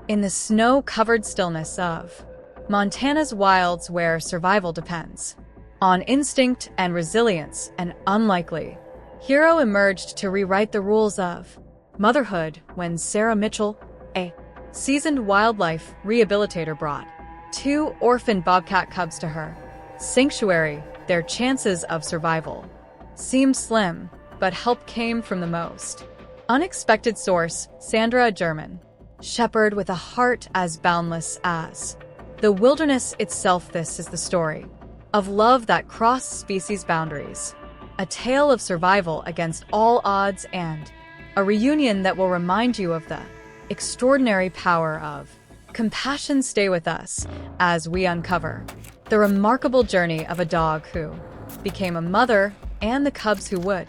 in the snow-covered stillness of Montana's wilds where survival depends on instinct and resilience, an unlikely hero emerged to rewrite the rules of motherhood when Sarah Mitchell, a seasoned wildlife rehabilitator, brought two orphan bobcat cubs to her sanctuary. Their chances of survival seemed slim, but help came from the most unexpected source: Sandra, a German shepherd with a heart as boundless as the wilderness itself. This is the story of love that crossed species boundaries, a tale of survival against all odds, and a reunion that will remind you of the extraordinary power of compassion. Stay with us as we uncover the remarkable journey of a dog who became a mother and the cubs who would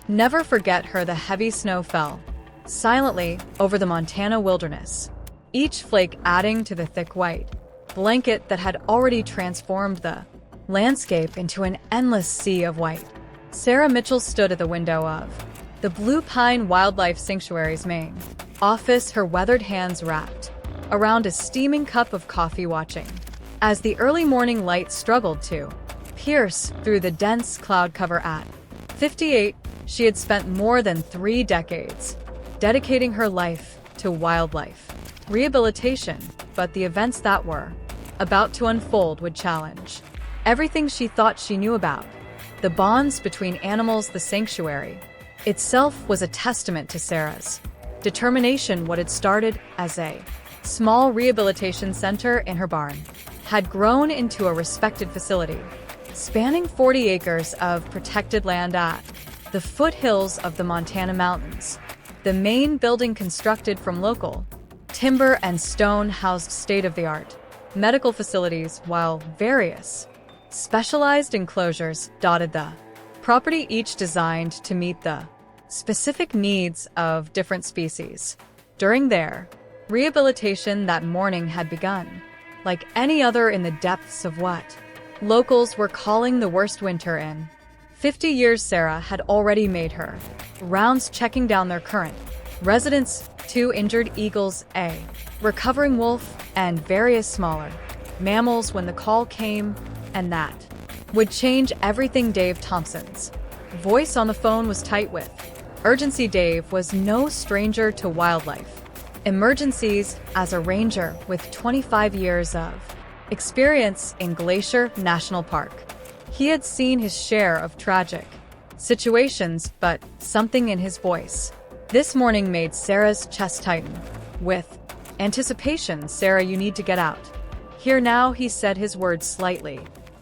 never forget her. The heavy snow fell silently over the Montana wilderness, each flake adding to the thick white blanket that had already transformed the landscape into an endless sea of white. Sarah Mitchell stood at the window of the Blue Pine Wildlife Sanctuary's main office, her weathered hands wrapped around a steaming cup of coffee, watching as the early morning light struggled to pierce through the dense cloud cover. At 58, she had spent more than 3 decades dedicating her life to wildlife rehabilitation, but the events that were about to unfold would challenge everything she thought she knew about the bonds between animals. The sanctuary itself was a testament to Sarah's determination. What had started as a small rehabilitation center in her barn had grown into a respected facility spanning 40 acres of protected land at the foothills of the Montana mountains. The main building, constructed from local timber and stone, housed state-of-the-art medical facilities, while various specialized enclosures dotted the property, each designed to meet the specific needs of different species. During their rehabilitation that morning had begun like any other in the depths of what locals were calling the worst winter in 50 years. Sarah had already made her rounds, checking down their current residents: 2 injured eagles, a recovering wolf, and various smaller mammals when the call came. And that would change everything. Dave Thompson's voice on the phone was tight with urgency. Dave was no stranger to wildlife emergencies. As a ranger with 25 years of experience in Glacier National Park, he had seen his share of tragic situations, but something in his voice this morning made Sarah's chest tighten with anticipation. "Sarah, you need to get out here now," he said, his words slightly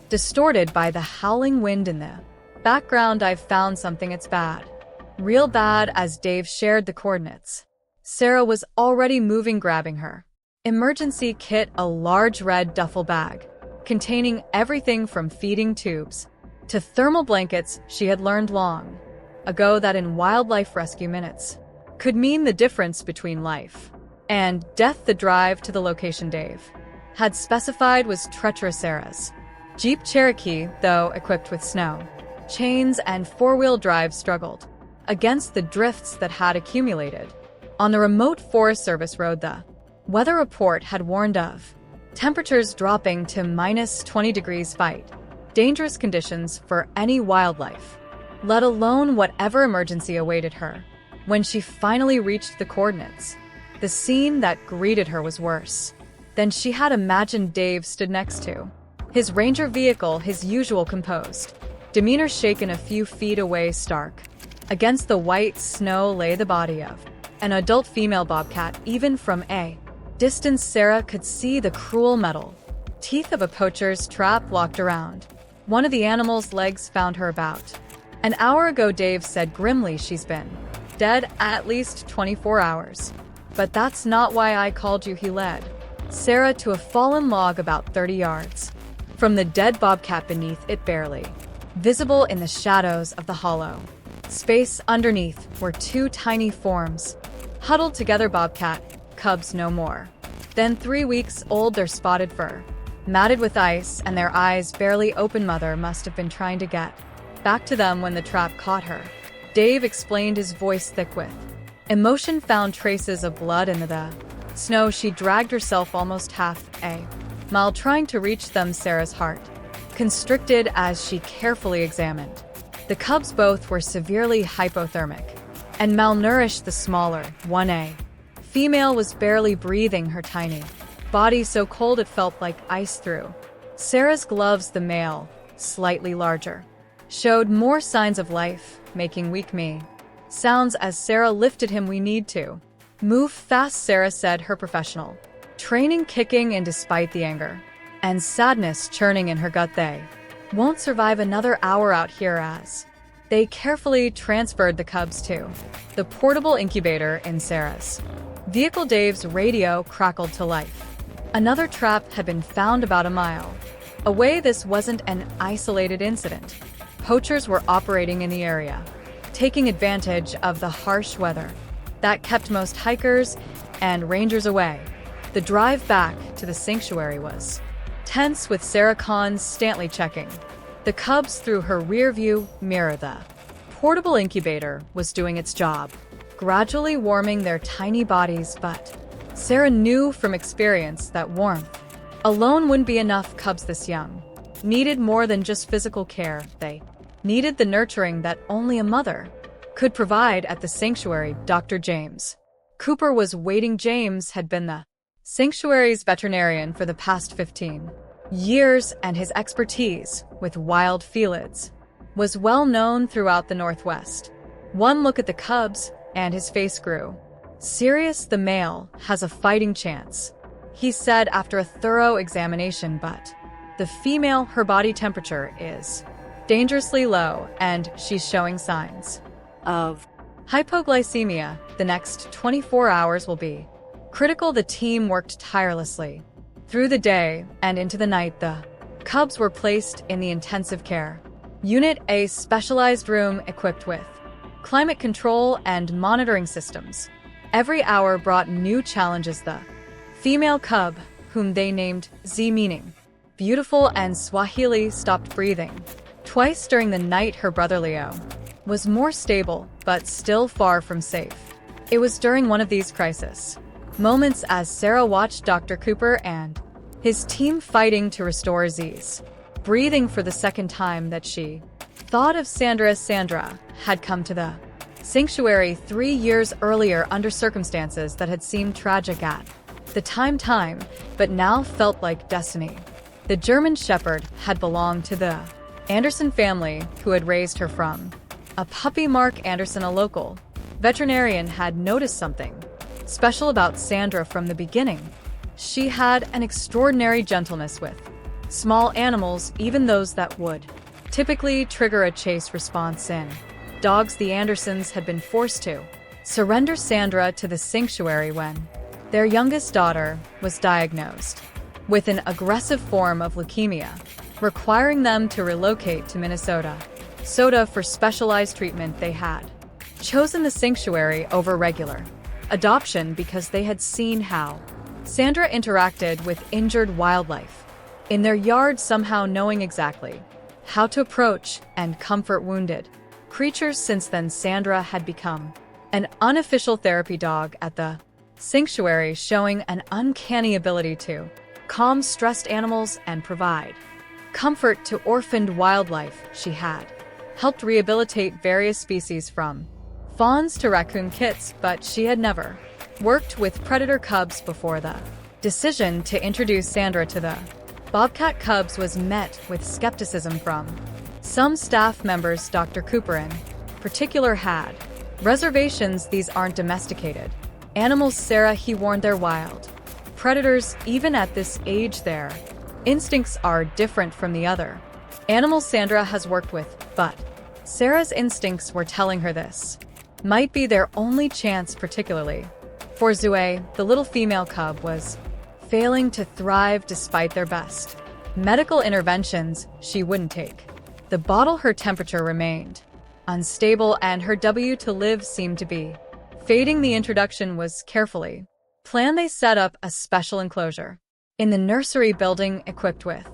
distorted by the howling wind in the background. "I've found something. It's bad. Real bad." As Dave shared the coordinates, Sarah was already moving, grabbing her emergency kit, a large red duffel bag containing everything from feeding tubes to thermal blankets. She had learned long ago that in wildlife rescue, minutes could mean the difference between life and death. The drive to the location Dave had specified was treacherous. Sarah's Jeep Cherokee, though equipped with snow chains and 4-wheel drive, struggled against the drifts that had accumulated on the remote Forest Service road. The weather report had warned of temperatures dropping to -20 degrees, fight dangerous conditions for any wildlife, let alone whatever emergency awaited her. When she finally reached the coordinates, the scene that greeted her was worse than she had imagined. Dave stood next to his ranger vehicle, his usual composed demeanor shaken. A few feet away, stark against the white snow, lay the body of an adult female bobcat. Even from a distance, Sarah could see the cruel metal teeth of a poacher's trap locked around one of the animal's legs. "Found her about an hour ago," Dave said grimly. "She's been dead at least 24 hours. But that's not why I called you." He led Sarah to a fallen log about 30 yards from the dead bobcat. Beneath it, barely visible in the shadows of the hollow space underneath, were 2 tiny forms huddled together. Bobcat cubs no more than 3 weeks old, their spotted fur matted with ice and their eyes barely open. Mother must have been trying to get back to them when the trap caught her, Dave explained, his voice thick with emotion. "Found traces of blood in the snow, she dragged herself almost half a mile trying to reach them. Sarah's heart constricted as she carefully examined. The cubs both were severely hypothermic and malnourished. The smaller, 1A female was barely breathing, her tiny body so cold it felt like ice through Sarah's gloves. The male, slightly larger, showed more signs of life, making weak me sounds as Sarah lifted him. "We need to move fast," Sarah said, her professional training kicking in despite the anger and sadness churning in her gut. "They won't survive another hour out here." As they carefully transferred the cubs to the portable incubator in Sarah's vehicle, Dave's radio crackled to life. Another trap had been found about a mile away. This wasn't an isolated incident. Poachers were operating in the area, taking advantage of the harsh weather that kept most hikers and rangers away. The drive back to the sanctuary was tense, with Sarah constantly checking the cubs through her rearview mirror. The portable incubator was doing its job, gradually warming their tiny bodies, but Sarah knew from experience that warmth alone wouldn't be enough. Cubs this young needed more than just physical care. They needed the nurturing that only a mother could provide. At the sanctuary, Dr. James Cooper was waiting. James had been the sanctuary's veterinarian for the past 15 years, and his expertise with wild felids was well known throughout the Northwest. One look at the cubs, and his face grew serious. "The male has a fighting chance," he said after a thorough examination, "but the female, her body temperature is dangerously low, and she's showing signs of hypoglycemia. The next 24 hours will be critical." The team worked tirelessly through the day and into the night. The cubs were placed in the intensive care unit, a specialized room equipped with climate control and monitoring systems. Every hour brought new challenges. The female cub, whom they named Z, meaning beautiful, and Swahili, stopped breathing twice during the night. Her brother Leo was more stable, but still far from safe. It was during one of these crisis moments as Sarah watched Dr. Cooper and his team fighting to restore Z's breathing for the second time that she thought of Sandra. Sandra had come to the sanctuary 3 years earlier under circumstances that had seemed tragic at the time, but now felt like destiny. The German Shepherd had belonged to the Anderson family, who had raised her from a puppy. Mark Anderson, a local veterinarian, had noticed something special about Sandra from the beginning. She had an extraordinary gentleness with small animals, even those that would typically trigger a chase response in dogs. The Andersons had been forced to surrender Sandra to the sanctuary when their youngest daughter was diagnosed with an aggressive form of leukemia, requiring them to relocate to Minnesota for specialized treatment. They had chosen the sanctuary over regular adoption because they had seen how Sandra interacted with injured wildlife in their yard, somehow knowing exactly how to approach and comfort wounded creatures. Since then, Sandra had become an unofficial therapy dog at the sanctuary, showing an uncanny ability to calm stressed animals and provide comfort to orphaned wildlife. She had helped rehabilitate various species from fawns to raccoon kits, but she had never worked with predator cubs before. The decision to introduce Sandra to the Bobcat cubs was met with skepticism from some staff members. Dr. Cooper in particular had reservations. "These aren't domesticated animals, Sarah," he warned. "They're wild predators. Even at this age, their instincts are different from the other animals Sandra has worked with." But Sarah's instincts were telling her this might be their only chance, particularly for Zoe. The little female cub was failing to thrive despite their best medical interventions. She wouldn't take the bottle. Her temperature remained unstable, and her W to live seemed to be fading. The introduction was carefully planned. They set up a special enclosure in the nursery building equipped with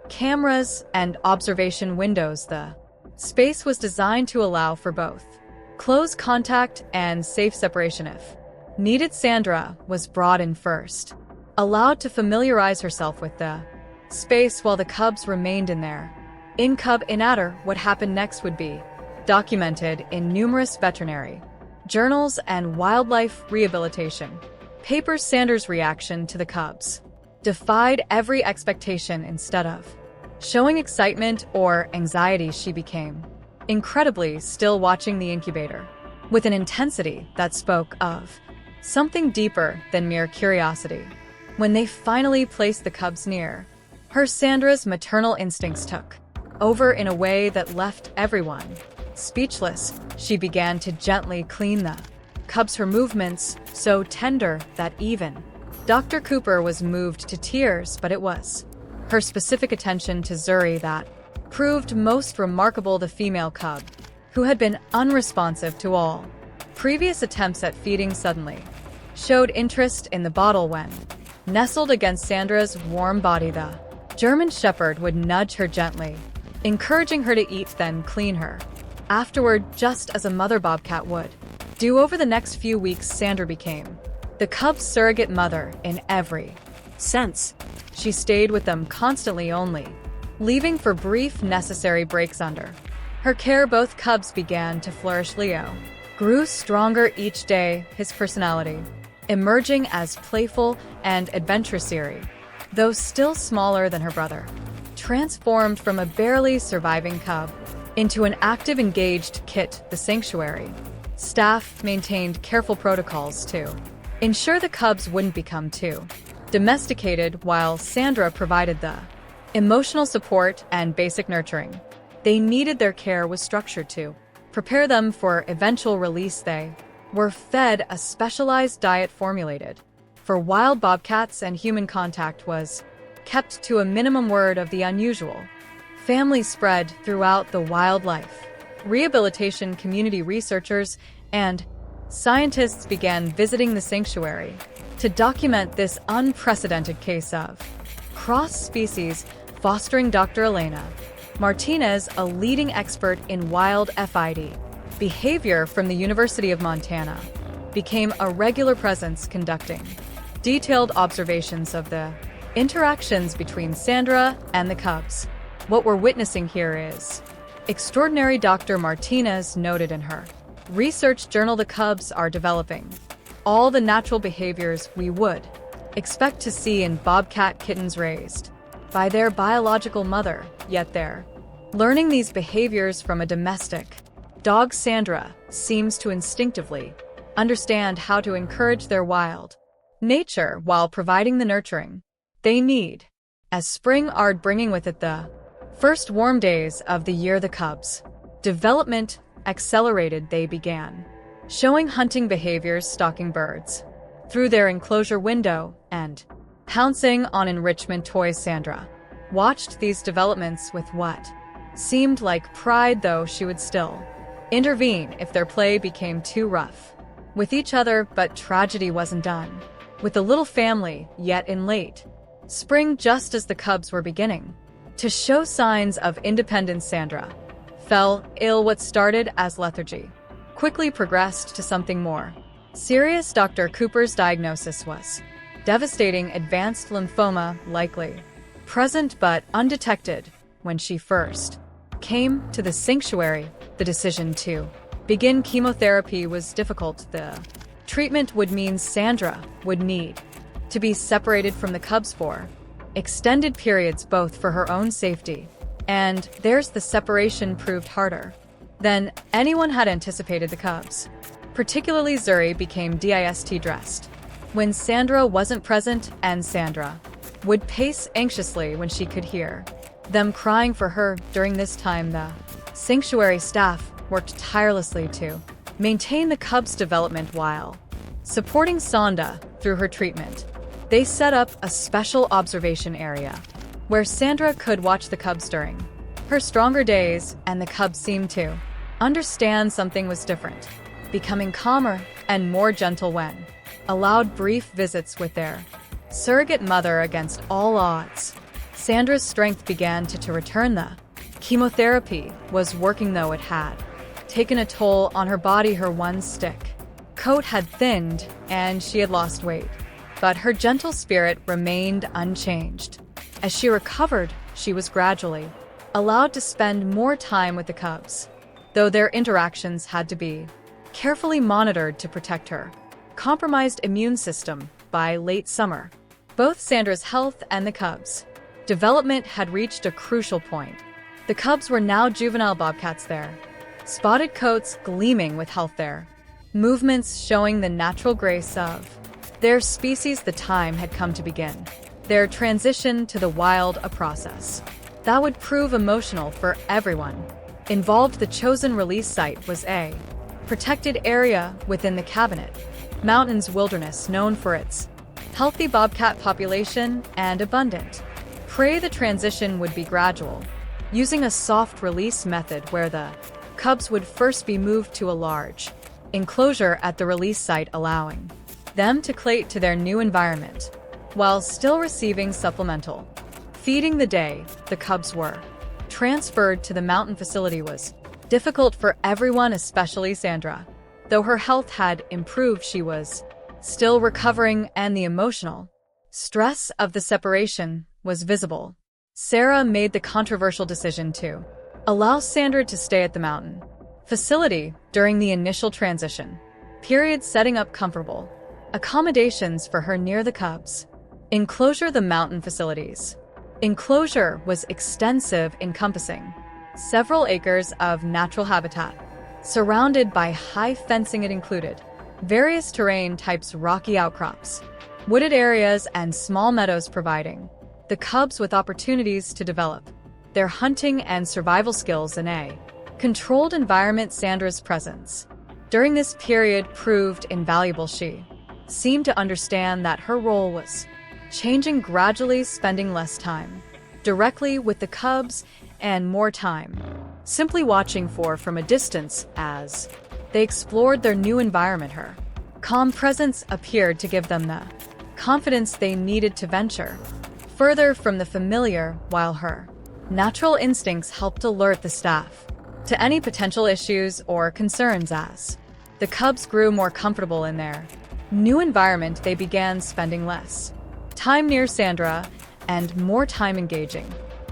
cameras and observation windows. The space was designed to allow for both close contact and safe separation if Needed Sandra was brought in first, allowed to familiarize herself with the space while the cubs remained in there. In cub inatter, what happened next would be documented in numerous veterinary journals and wildlife rehabilitation papers. Sanders' reaction to the cubs defied every expectation. Instead of showing excitement or anxiety, she became incredibly still, watching the incubator with an intensity that spoke of something deeper than mere curiosity. When they finally placed the cubs near her, Sandra's maternal instincts took over in a way that left everyone speechless. She began to gently clean the cubs, her movements so tender that even Dr. Cooper was moved to tears, but it was her specific attention to Zuri that proved most remarkable. The female cub, who had been unresponsive to all previous attempts at feeding, suddenly showed interest in the bottle. When nestled against Sandra's warm body, the German Shepherd would nudge her gently, encouraging her to eat, then clean her afterward, just as a mother bobcat would do. Over the next few weeks, Sandra became the cubs' surrogate mother in every sense. She stayed with them constantly, only leaving for brief necessary breaks. Under her care, both cubs began to flourish. Leo grew stronger each day, his personality emerging as playful and adventurous. Zuri, though still smaller than her brother, transformed from a barely surviving cub into an active, engaged kit. The sanctuary staff maintained careful protocols to ensure the cubs wouldn't become too domesticated, while Sandra provided the emotional support and basic nurturing they needed. Their care was structured to prepare them for eventual release. They were fed a specialized diet formulated for wild bobcats, and human contact was kept to a minimum. Word of the unusual family spread throughout the wildlife rehabilitation community. Researchers and scientists began visiting the sanctuary to document this unprecedented case of cross-species fostering. Dr. Elena Martinez, a leading expert in wild FID behavior from the University of Montana, became a regular presence, conducting detailed observations of the interactions between Sandra and the cubs. What we're witnessing here is extraordinary, Dr. Martinez noted in her research journal. The cubs are developing all the natural behaviors we would expect to see in bobcat kittens raised by their biological mother, yet they're learning these behaviors from a domestic dog. Sandra seems to instinctively understand how to encourage their wild nature while providing the nurturing they need. As spring are bringing with it the first warm days of the year, the cubs' development accelerated. They began showing hunting behaviors, stalking birds through their enclosure window and pouncing on enrichment toys. Sandra watched these developments with what seemed like pride, though she would still intervene if their play became too rough with each other. But tragedy wasn't done with the little family yet. In late spring, just as the cubs were beginning to show signs of independence, Sandra fell ill. What started as lethargy quickly progressed to something more serious. Dr. Cooper's diagnosis was devastating: advanced lymphoma, likely present but undetected. When she first came to the sanctuary, the decision to begin chemotherapy was difficult. The treatment would mean Sandra would need to be separated from the cubs for extended periods, both for her own safety and theirs. The separation proved harder than anyone had anticipated. The cubs, particularly Zuri, became distressed when Sandra wasn't present, and Sandra would pace anxiously when she could hear them crying for her. During this time, the sanctuary staff worked tirelessly to maintain the cubs' development while supporting Sonda through her treatment. They set up a special observation area where Sandra could watch the cubs during her stronger days, and the cubs seemed to understand something was different, becoming calmer and more gentle when allowed brief visits with their surrogate mother. Against all odds, Sandra's strength began to return. The chemotherapy was working, though it had taken a toll on her body. Her one stick coat had thinned and she had lost weight, but her gentle spirit remained unchanged. As she recovered, she was gradually allowed to spend more time with the cubs, though their interactions had to be carefully monitored to protect her compromised immune system. By late summer, both Sandra's health and the cubs' development had reached a crucial point. The cubs were now juvenile bobcats, their spotted coats gleaming with health, their movements showing the natural grace of their species. The time had come to begin their transition to the wild, a process that would prove emotional for everyone involved. The chosen release site was a protected area within the Cabinet Mountains wilderness, known for its healthy bobcat population and abundant prey. The transition would be gradual, using a soft release method where the cubs would first be moved to a large enclosure at the release site, allowing them to acclimate to their new environment while still receiving supplemental feeding. The day the cubs were transferred to the mountain facility was difficult for everyone, especially Sandra. Though her health had improved, she was still recovering, and the emotional stress of the separation was visible. Sarah made the controversial decision to allow Sandra to stay at the mountain facility during the initial transition period, setting up comfortable accommodations for her near the cubs' enclosure. The mountain facility's enclosure was extensive, encompassing several acres of natural habitat surrounded by high fencing. It included various terrain types, rocky outcrops, wooded areas, and small meadows, providing the cubs with opportunities to develop their hunting and survival skills in a controlled environment. Sandra's presence during this period proved invaluable. She seemed to understand that her role was changing gradually, spending less time directly with the cubs and more time simply watching from a distance as they explored their new environment. Her calm presence appeared to give them the confidence they needed to venture further from the familiar, while her natural instincts helped alert the staff to any potential issues or concerns. As the cubs grew more comfortable in their new environment, they began spending less time near Sandra and more time engaging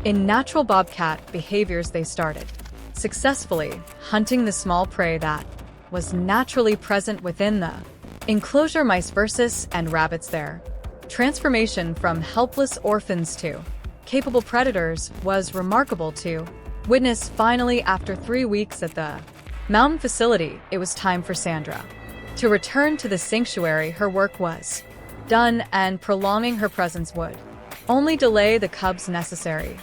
in natural bobcat behaviors. They started successfully hunting the small prey that was naturally present within the enclosure, mice versus and rabbits. Their transformation from helpless orphans to capable predators was remarkable to witness. Finally, after 3 weeks at the mountain facility, it was time for Sandra to return to the sanctuary. Her work was done, and prolonging her presence would only delay the cubs' necessary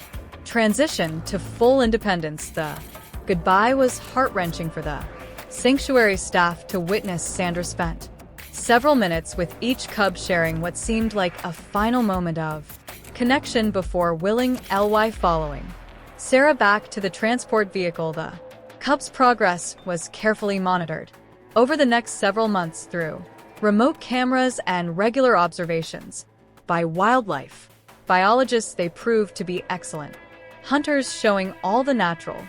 transition to full independence. The goodbye was heart-wrenching for the sanctuary staff to witness. Sandra spent several minutes with each cub, sharing what seemed like a final moment of connection before willing ly following Sarah back to the transport vehicle. The cubs' progress was carefully monitored over the next several months through remote cameras and regular observations by wildlife biologists. They proved to be excellent hunters, showing all the natural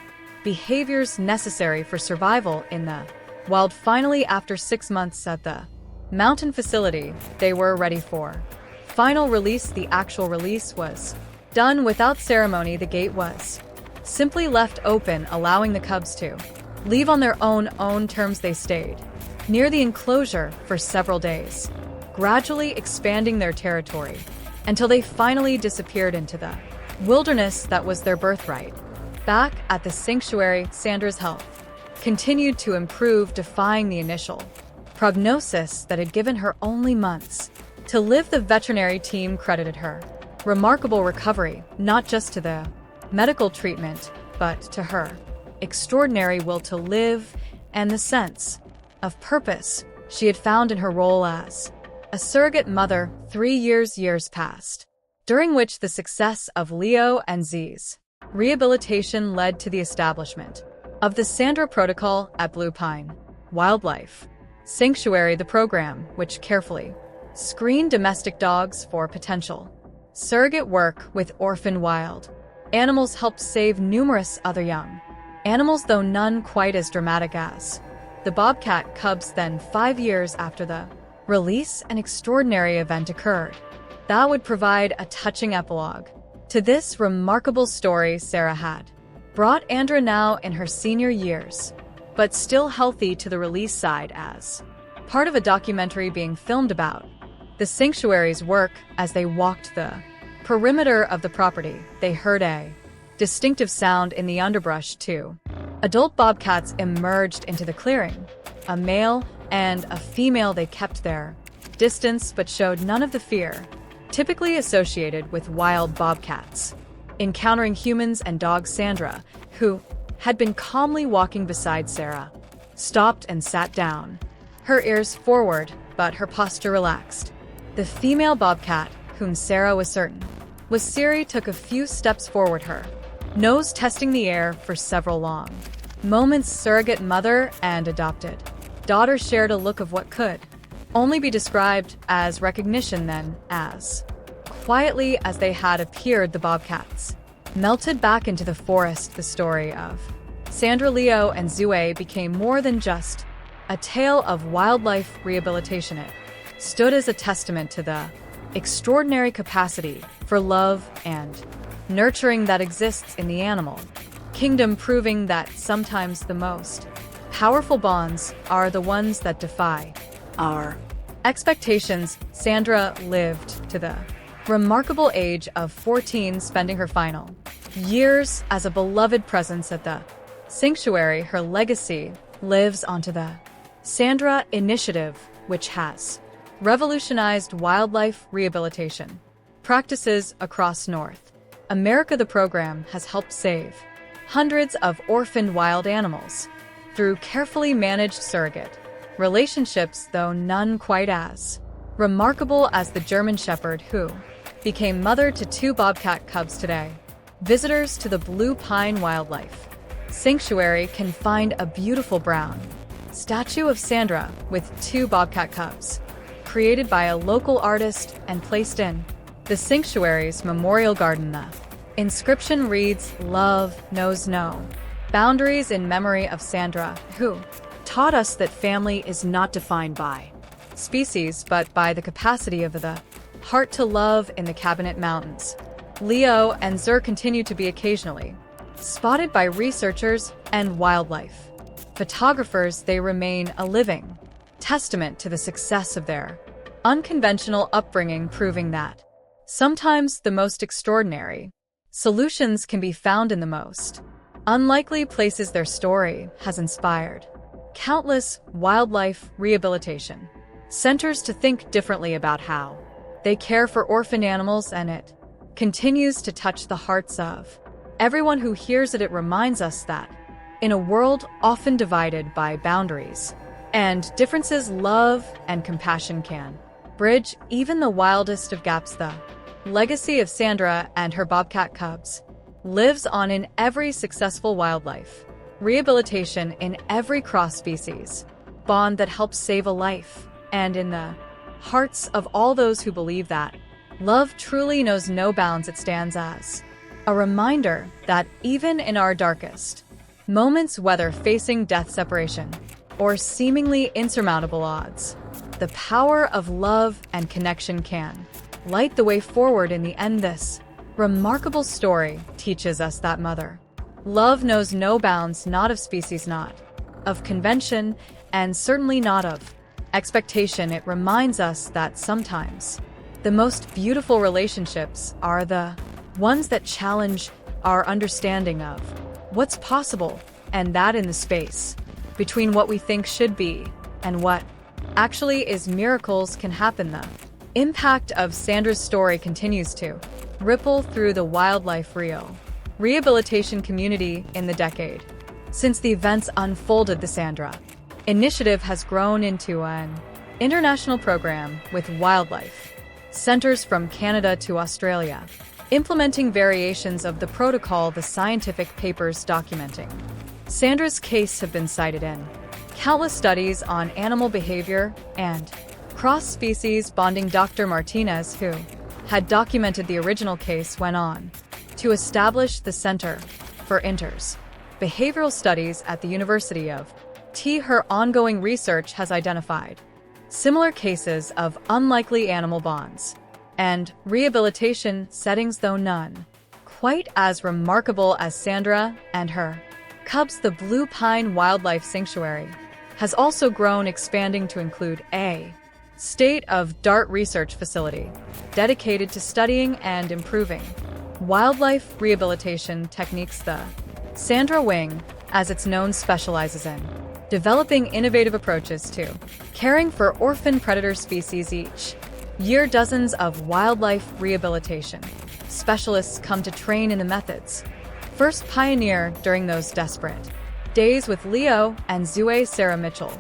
behaviors necessary for survival in the wild. Finally, after 6 months at the mountain facility, they were ready for final release. The actual release was done without ceremony. The gate was simply left open, allowing the cubs to leave on their own terms. They stayed near the enclosure for several days, gradually expanding their territory until they finally disappeared into the wilderness that was their birthright. Back at the sanctuary, Sandra's health continued to improve, defying the initial prognosis that had given her only months to live. The veterinary team credited her remarkable recovery not just to the medical treatment, but to her extraordinary will to live and the sense of purpose she had found in her role as a surrogate mother. 3 years passed, during which the success of Leo and Z's rehabilitation led to the establishment of the Sandra Protocol at Blue Pine Wildlife Sanctuary. The program, which carefully screened domestic dogs for potential surrogate work with orphan wild animals, helped save numerous other young animals, though none quite as dramatic as the Bobcat cubs. Then, 5 years after the release, an extraordinary event occurred that would provide a touching epilogue to this remarkable story. Sarah had brought Andra, now in her senior years, but still healthy, to the release side as part of a documentary being filmed about the sanctuary's work. As they walked the perimeter of the property, they heard a distinctive sound in the underbrush. 2 adult bobcats emerged into the clearing, a male and a female. They kept their distance but showed none of the fear typically associated with wild bobcats. Encountering humans and dogs, Sandra, who had been calmly walking beside Sarah, stopped and sat down, her ears forward but her posture relaxed. The female bobcat, whom Sarah was certain was Siri, took a few steps forward, her nose testing the air for several long moments. Surrogate mother and adopted daughter shared a look of what could only be described as recognition. Then, as quietly as they had appeared, the bobcats melted back into the forest. The story of Sandra, Leo, and Zoe became more than just a tale of wildlife rehabilitation. It stood as a testament to the extraordinary capacity for love and nurturing that exists in the animal kingdom, proving that sometimes the most powerful bonds are the ones that defy our expectations. Sandra lived to the remarkable age of 14, spending her final years as a beloved presence at the sanctuary. Her legacy lives onto the Sandra Initiative, which has revolutionized wildlife rehabilitation practices across North America. The program has helped save hundreds of orphaned wild animals through carefully managed surrogate relationships, though none quite as remarkable as the German Shepherd, who became mother to 2 bobcat cubs. Today, visitors to the Blue Pine Wildlife Sanctuary can find a beautiful brown statue of Sandra with 2 bobcat cubs, created by a local artist and placed in the sanctuary's memorial garden. The inscription reads, "Love knows no boundaries," in memory of Sandra, who taught us that family is not defined by species but by the capacity of the heart to love. In the Cabinet Mountains, Leo and Zur continue to be occasionally spotted by researchers and wildlife photographers. They remain a living testament to the success of their unconventional upbringing, proving that sometimes the most extraordinary solutions can be found in the most unlikely places. Their story has inspired countless wildlife rehabilitation centers to think differently about how they care for orphaned animals, and it continues to touch the hearts of everyone who hears it. It reminds us that in a world often divided by boundaries and differences, love and compassion can bridge even the wildest of gaps. The legacy of Sandra and her bobcat cubs lives on in every successful wildlife rehabilitation, in every cross-species bond that helps save a life, and in the hearts of all those who believe that love truly knows no bounds. It stands as a reminder that even in our darkest moments, whether facing death, separation, or seemingly insurmountable odds, the power of love and connection can light the way forward. In the end, this remarkable story teaches us that mother love knows no bounds, not of species, not of convention, and certainly not of expectation. It reminds us that sometimes the most beautiful relationships are the ones that challenge our understanding of what's possible, and that in the space between what we think should be and what actually is, miracles can happen. The impact of Sandra's story continues to ripple through the wildlife rehabilitation community. In the decade since the events unfolded, the Sandra Initiative has grown into an international program with wildlife centers from Canada to Australia, implementing variations of the protocol. The scientific papers documenting Sandra's case have been cited in countless studies on animal behavior and cross-species bonding. Dr. Martinez, who had documented the original case, went on to establish the Center for Behavioral Studies at the University of Her ongoing research has identified similar cases of unlikely animal bonds and rehabilitation settings, though none quite as remarkable as Sandra and her cubs. The Blue Pine Wildlife Sanctuary has also grown, expanding to include a state-of-the-art research facility dedicated to studying and improving wildlife rehabilitation techniques. The Sandra Wing, as it's known, specializes in developing innovative approaches to caring for orphan predator species. Each year, dozens of wildlife rehabilitation specialists come to train in the methods first pioneered during those desperate days with Leo and Zoe. Sarah Mitchell,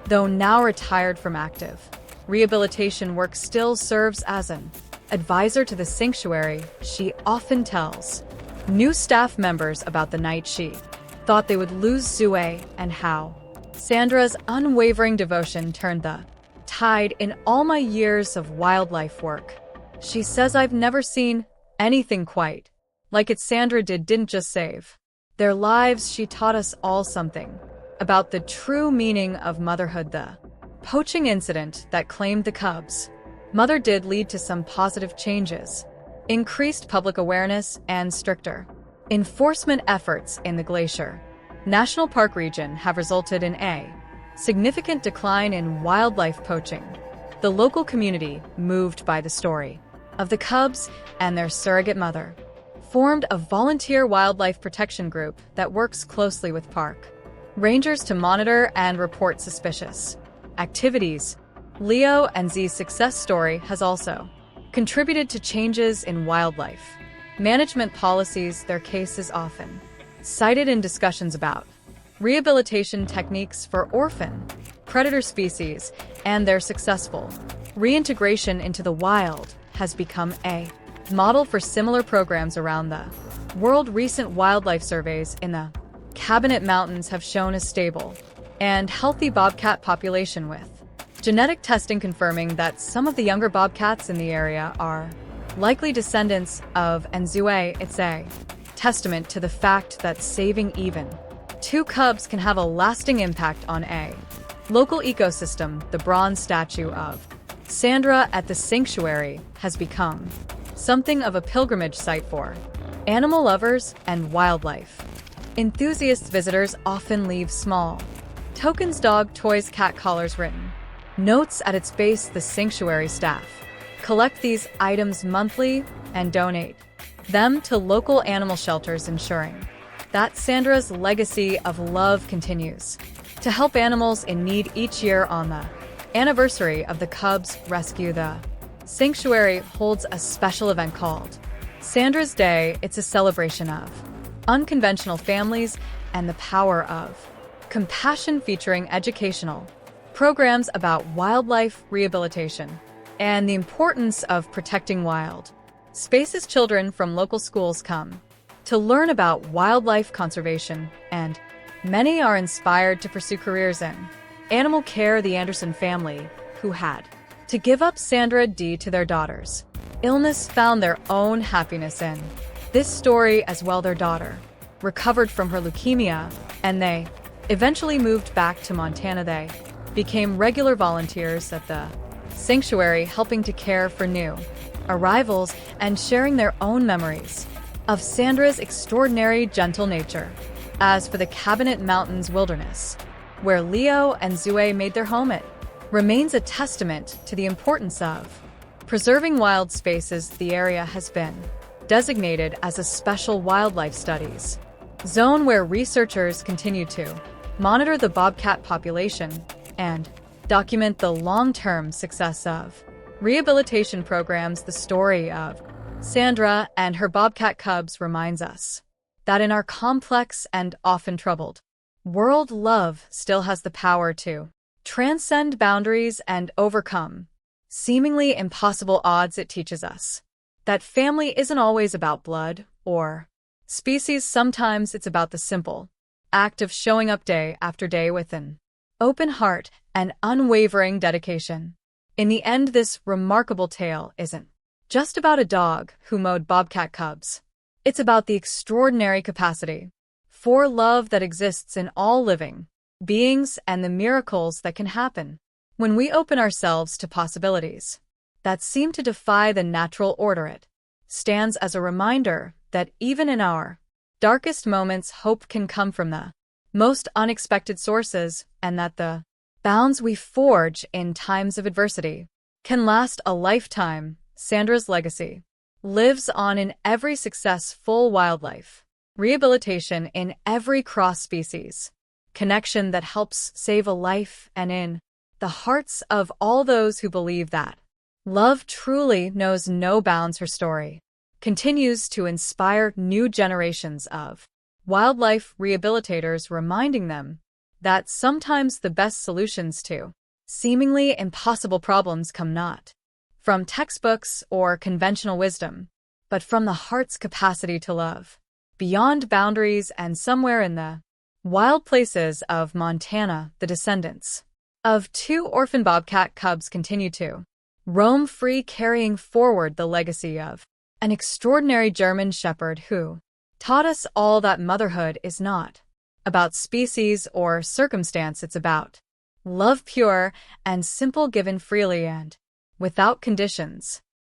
though now retired from active rehabilitation work, still serves as an advisor to the sanctuary. She often tells new staff members about the night she thought they would lose Zoe and how Sandra's unwavering devotion turned the tide. In all my years of wildlife work, she says, I've never seen anything quite like it Sandra didn't just save their lives, she taught us all something about the true meaning of motherhood. The poaching incident that claimed the cubs' mother did lead to some positive changes. Increased public awareness and stricter enforcement efforts in the Glacier National Park region have resulted in a significant decline in wildlife poaching. The local community, moved by the story of the cubs and their surrogate mother, formed a volunteer wildlife protection group that works closely with park rangers to monitor and report suspicious activities. Leo and Z's success story has also contributed to changes in wildlife management policies. Their case is often cited in discussions about rehabilitation techniques for orphan predator species, and their successful reintegration into the wild has become a model for similar programs around the world. Recent wildlife surveys in the Cabinet Mountains have shown a stable and healthy bobcat population, with genetic testing confirming that some of the younger bobcats in the area are likely descendants of Zoe. It's a testament to the fact that saving even two cubs can have a lasting impact on a local ecosystem. The bronze statue of Sandra at the sanctuary has become something of a pilgrimage site for animal lovers and wildlife enthusiasts. Visitors often leave small tokens, dog toys, cat collars, written notes at its base. The sanctuary staff collect these items monthly and donate them to local animal shelters, ensuring that Sandra's legacy of love continues to help animals in need. Each year, on the anniversary of the cubs' rescue, the sanctuary holds a special event called Sandra's Day. It's a celebration of unconventional families and the power of compassion, featuring educational programs about wildlife rehabilitation and the importance of protecting wild spaces. Children from local schools come to learn about wildlife conservation, and many are inspired to pursue careers in animal care. The Anderson family, who had to give up Sandra D to their daughter's illness, found their own happiness in this story as well. Their daughter recovered from her leukemia, and they eventually moved back to Montana. They became regular volunteers at the sanctuary, helping to care for new arrivals and sharing their own memories of Sandra's extraordinary gentle nature. As for the Cabinet Mountains wilderness, where Leo and Zoe made their home, it remains a testament to the importance of preserving wild spaces. The area has been designated as a special wildlife studies zone, where researchers continue to monitor the bobcat population and document the long-term success of rehabilitation programs. The story of Sandra and her bobcat cubs reminds us that in our complex and often troubled world, love still has the power to transcend boundaries and overcome seemingly impossible odds. It teaches us that family isn't always about blood or species. Sometimes it's about the simple act of showing up day after day with an open heart and unwavering dedication. In the end, this remarkable tale isn't just about a dog who mowed bobcat cubs. It's about the extraordinary capacity for love that exists in all living beings and the miracles that can happen when we open ourselves to possibilities that seem to defy the natural order. It stands as a reminder that even in our darkest moments, hope can come from the most unexpected sources, and that the bonds we forge in times of adversity can last a lifetime. Sandra's legacy lives on in every successful wildlife rehabilitation, in every cross-species connection that helps save a life, and in the hearts of all those who believe that love truly knows no bounds. Her story continues to inspire new generations of wildlife rehabilitators, reminding them that sometimes the best solutions to seemingly impossible problems come not from textbooks or conventional wisdom, but from the heart's capacity to love beyond boundaries. And somewhere in the wild places of Montana, the descendants of two orphan bobcat cubs continue to roam free, carrying forward the legacy of an extraordinary German shepherd who taught us all that motherhood is not about species or circumstance. It's about love, pure and simple, given freely and without conditions.